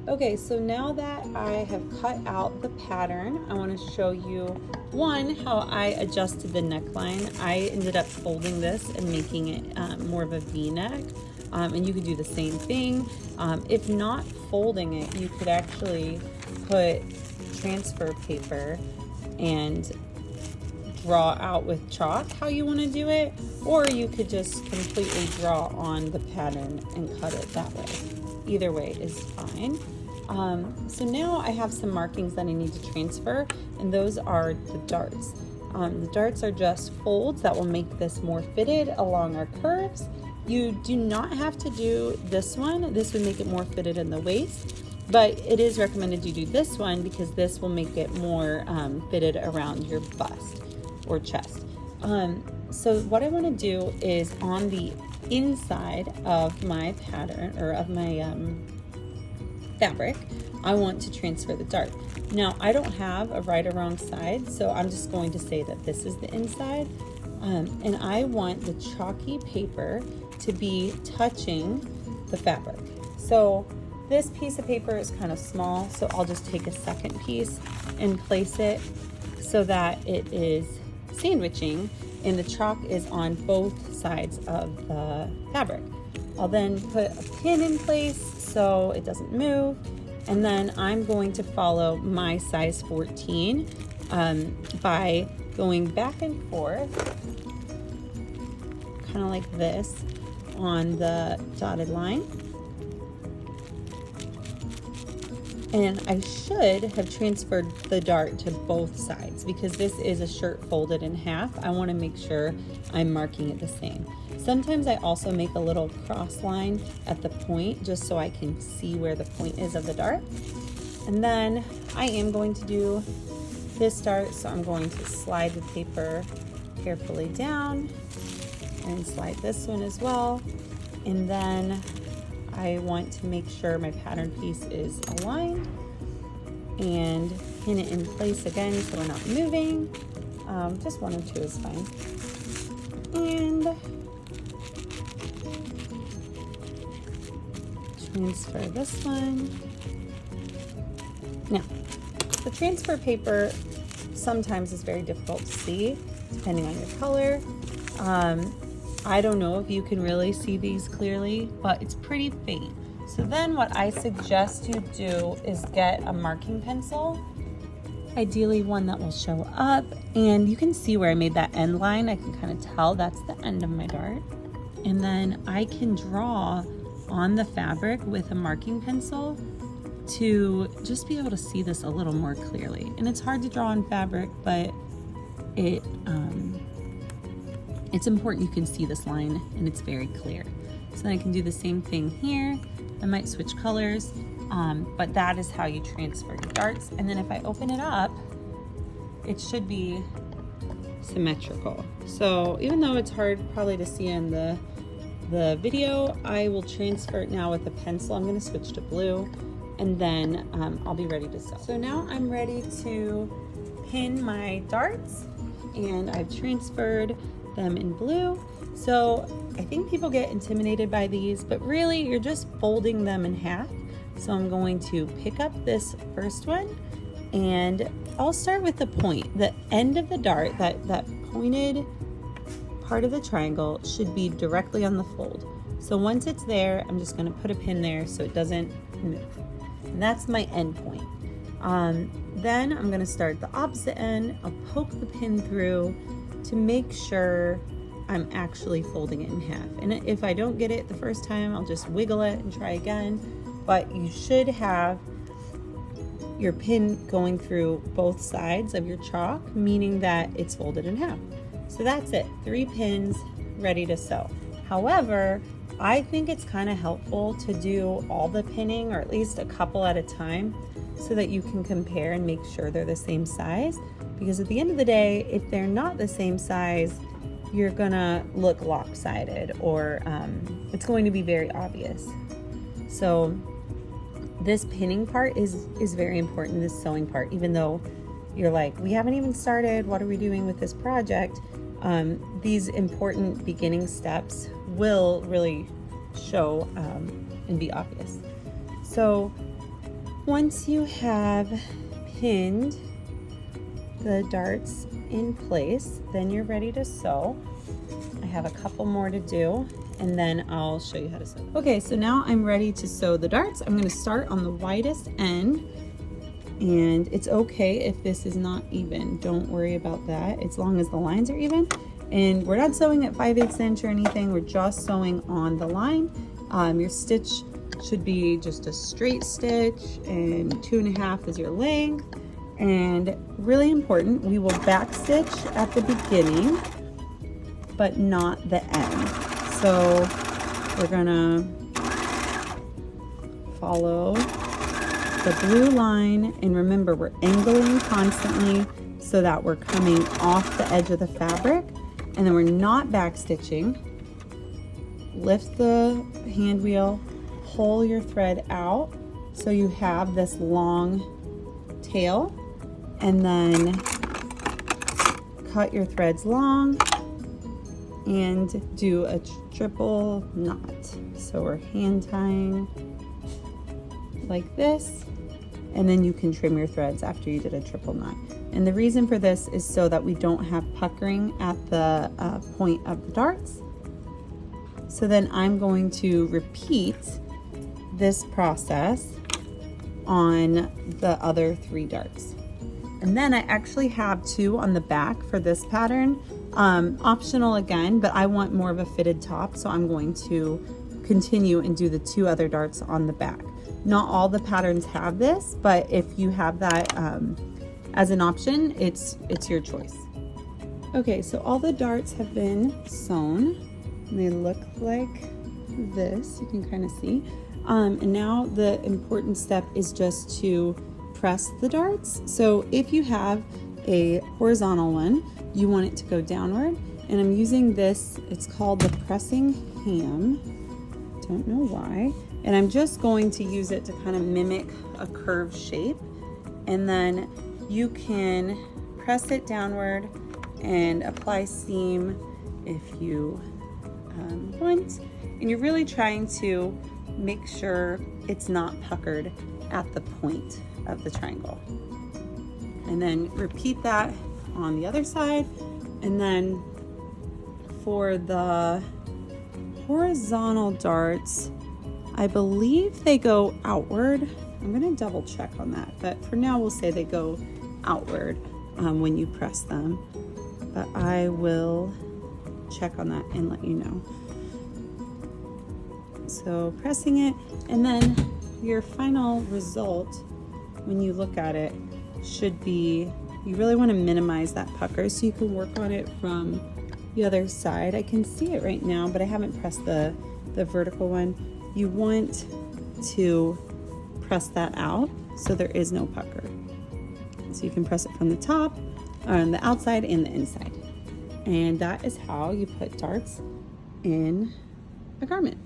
Okay, so now that I have cut out the pattern, I want to show you one, how I adjusted the neckline. I ended up folding this and making it more of a V-neck, and you could do the same thing. If not folding it, you could actually put transfer paper and draw out with chalk how you want to do it, or you could just completely draw on the pattern and cut it that way. Either way is fine. So now I have some markings that I need to transfer, and those are the darts. The darts are just folds that will make this more fitted along our curves. You do not have to do this one. This would make it more fitted in the waist, but it is recommended you do this one because this will make it more fitted around your bust or chest. So what I want to do is on the inside of my pattern, or of my fabric, I want to transfer the dart. Now I don't have a right or wrong side, so I'm just going to say that this is the inside, and I want the chalky paper to be touching the fabric. So this piece of paper is kind of small, so I'll just take a second piece and place it so that it is sandwiching and the chalk is on both sides of the fabric. I'll then put a pin in place so it doesn't move, and then I'm going to follow my size 14 by going back and forth, kind of like this, on the dotted line. And I should have transferred the dart to both sides because this is a shirt folded in half. I want to make sure I'm marking it the same. Sometimes I also make a little cross line at the point just so I can see where the point is of the dart. And then I am going to do this dart, so I'm going to slide the paper carefully down and slide this one as well. And then I want to make sure my pattern piece is aligned and pin it in place again so we're not moving. Just one or two is fine. And transfer this one. Now, the transfer paper sometimes is very difficult to see depending on your color. I don't know if you can really see these clearly, but it's pretty faint. So then what I suggest you do is get a marking pencil, ideally one that will show up, and you can see where I made that end line. I can kind of tell that's the end of my dart. And then I can draw on the fabric with a marking pencil to just be able to see this a little more clearly. And it's hard to draw on fabric, but it's important you can see this line and it's very clear. So then I can do the same thing here. I might switch colors, but that is how you transfer your darts. And then if I open it up, it should be symmetrical. So even though it's hard probably to see in the video, I will transfer it now with a pencil. I'm gonna switch to blue, and then I'll be ready to sew. So now I'm ready to pin my darts, and I've transferred them in blue. So I think people get intimidated by these, but really you're just folding them in half. So I'm going to pick up this first one, and I'll start with the point. The end of the dart, that pointed part of the triangle, should be directly on the fold. So once it's there, I'm just going to put a pin there so it doesn't move. And that's my end point. Then I'm going to start the opposite end. I'll poke the pin through to make sure I'm actually folding it in half. And if I don't get it the first time, I'll just wiggle it and try again. But you should have your pin going through both sides of your chalk, meaning that it's folded in half. So that's it, 3 pins ready to sew. However, I think it's kind of helpful to do all the pinning, or at least a couple at a time, so that you can compare and make sure they're the same size. Because at the end of the day, if they're not the same size, you're gonna look lopsided, or it's going to be very obvious. So this pinning part is very important, this sewing part, even though you're like, we haven't even started, what are we doing with this project? These important beginning steps will really show and be obvious. So once you have pinned the darts in place, then you're ready to sew. I have a couple more to do, and then I'll show you how to sew. Okay, so now I'm ready to sew the darts. I'm gonna start on the widest end, and it's okay if this is not even. Don't worry about that, as long as the lines are even. And we're not sewing at 5/8 inch or anything, we're just sewing on the line. Your stitch should be just a straight stitch, and 2.5 is your length. And really important, we will back stitch at the beginning, but not the end. So we're gonna follow the blue line, and remember, we're angling constantly so that we're coming off the edge of the fabric, and then we're not back stitching. Lift the hand wheel, pull your thread out so you have this long tail, and then cut your threads long and do a triple knot. So we're hand tying like this, and then you can trim your threads after you did a triple knot. And the reason for this is so that we don't have puckering at the point of the darts. So then I'm going to repeat this process on the other 3 darts. And then I actually have 2 on the back for this pattern. Optional again, but I want more of a fitted top, so I'm going to continue and do the 2 other darts on the back. Not all the patterns have this, but if you have that as an option, it's your choice. Okay, so all the darts have been sewn, and they look like this, you can kind of see. And now the important step is just to press the darts. So if you have a horizontal one, you want it to go downward, and I'm using this, it's called the pressing ham, don't know why, and I'm just going to use it to kind of mimic a curved shape. And then you can press it downward and apply seam if you want, and you're really trying to make sure it's not puckered at the point of the triangle. And then repeat that on the other side. And then for the horizontal darts, I believe they go outward. I'm gonna double check on that, but for now we'll say they go outward when you press them. But I will check on that and let you know. So pressing it, and then your final result, when you look at it, should be, you really want to minimize that pucker so you can work on it from the other side. I can see it right now, but I haven't pressed the vertical one. You want to press that out so there is no pucker. So you can press it from the top, on the outside and the inside. And that is how you put darts in a garment.